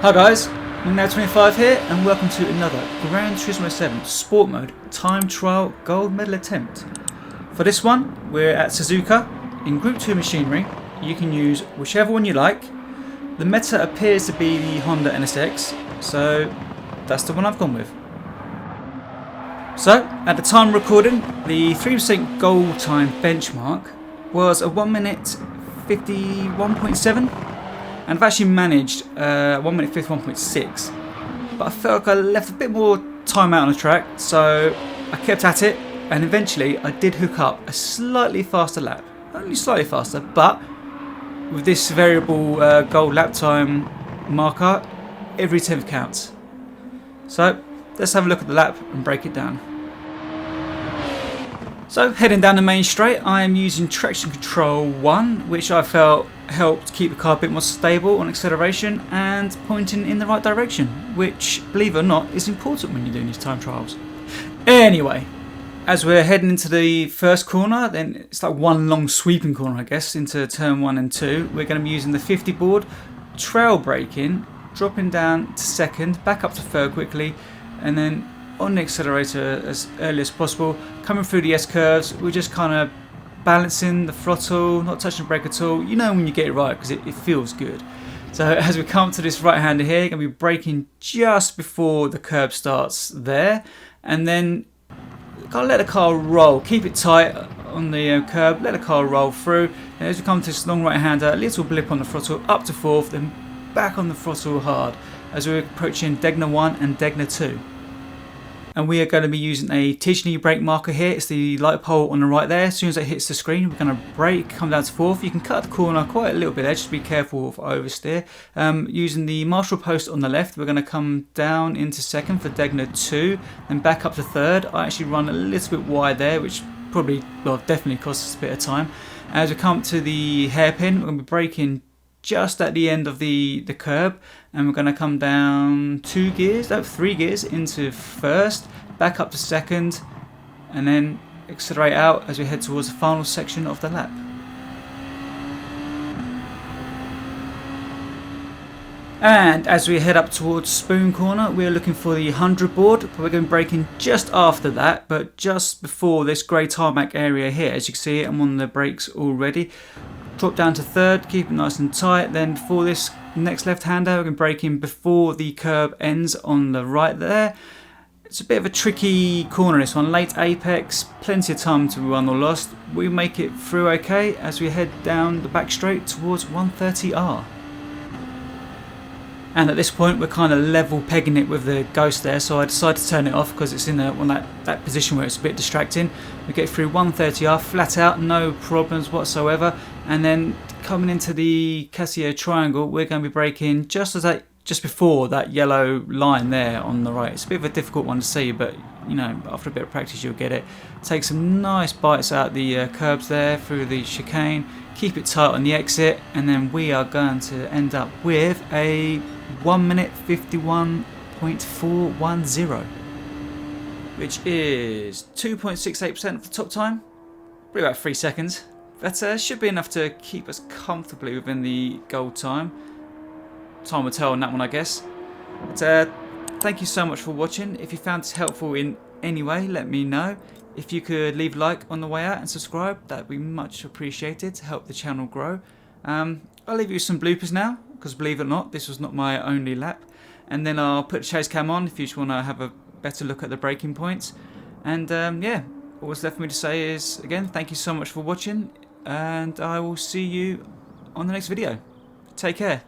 Hi guys, Gr.2 here and welcome to another Gr.2 7 Sport Mode Time Trial Gold Medal attempt. For this one, we're at Suzuka in Group 2 machinery. You can use whichever one you like. The meta appears to be the Honda NSX, so that's the one I've gone with. So, at the time of recording, the 3% goal time benchmark was a 1 minute 51.7. And I've actually managed 1 minute 51.6, but I felt like I left a bit more time out on the track, so I kept at it, and eventually I did hook up a slightly faster lap. Only slightly faster, but with this variable goal lap time marker, every 10th counts. So let's have a look at the lap and break it down. So heading down the main straight, I am using traction control 1, which I felt helped keep the car a bit more stable on acceleration and pointing in the right direction, which, believe it or not, is important when you're doing these time trials. Anyway, as we're heading into the first corner, then it's like one long sweeping corner, I guess, into turn 1 and 2. We're going to be using the 50 board, trail braking, dropping down to second, back up to third quickly, and then on the accelerator as early as possible, coming through the S-curves. We're just kind of balancing the throttle, not touching the brake at all. You know when you get it right because it feels good. So as we come to this right-hander here, you're going to be braking just before the curb starts there, and then kind of let the car roll. Keep it tight on the curb, let the car roll through. And as we come to this long right-hander, a little blip on the throttle, up to fourth, then back on the throttle hard as we're approaching Gr. 1 and Gr. 2. And we are going to be using a T&E brake marker here. It's the light pole on the right there. As soon as it hits the screen, we're going to brake, come down to fourth. You can cut the corner quite a little bit there, just be careful of oversteer. Using the marshal post on the left, we're going to come down into second for Gr. 2, then back up to third. I actually run a little bit wide there, which probably, well, definitely costs us a bit of time. As we come to the hairpin, we're going to be braking just at the end of the curb, and we're going to come down 3 gears into first, back up to second, and then accelerate out as we head towards the final section of the lap. And as we head up towards Spoon Corner, we're looking for the 100 board, but we're going to be braking just after that, but just before this grey tarmac area here. As you can see, I'm on the brakes already. Drop down to third, keep it nice and tight. Then for this next left-hander, we're going to brake in before the curb ends on the right there. It's a bit of a tricky corner, this one. Late apex, plenty of time to be won or lost. We make it through okay as we head down the back straight towards 130R. And at this point, we're kind of level pegging it with the Ghost there, so I decided to turn it off because it's in that position where it's a bit distracting. We get through 130R flat out, no problems whatsoever. And then coming into the Casio triangle, we're going to be braking just before that yellow line there on the right. It's a bit of a difficult one to see, but you know, after a bit of practice you'll get it. Take some nice bites out the curbs there through the chicane, keep it tight on the exit, and then we are going to end up with a 1 minute 51.410, which is 2.68% of the top time, probably about 3 seconds. That should be enough to keep us comfortably within the goal time. Time will tell on that one, I guess. But thank you so much for watching. If you found this helpful in any way, let me know. If you could leave a like on the way out and subscribe, that would be much appreciated to help the channel grow. I'll leave you with some bloopers now, because believe it or not, this was not my only lap. And then I'll put the chase cam on if you just want to have a better look at the braking points. And yeah, all that's left for me to say is, again, thank you so much for watching, and I will see you on the next video. Take care.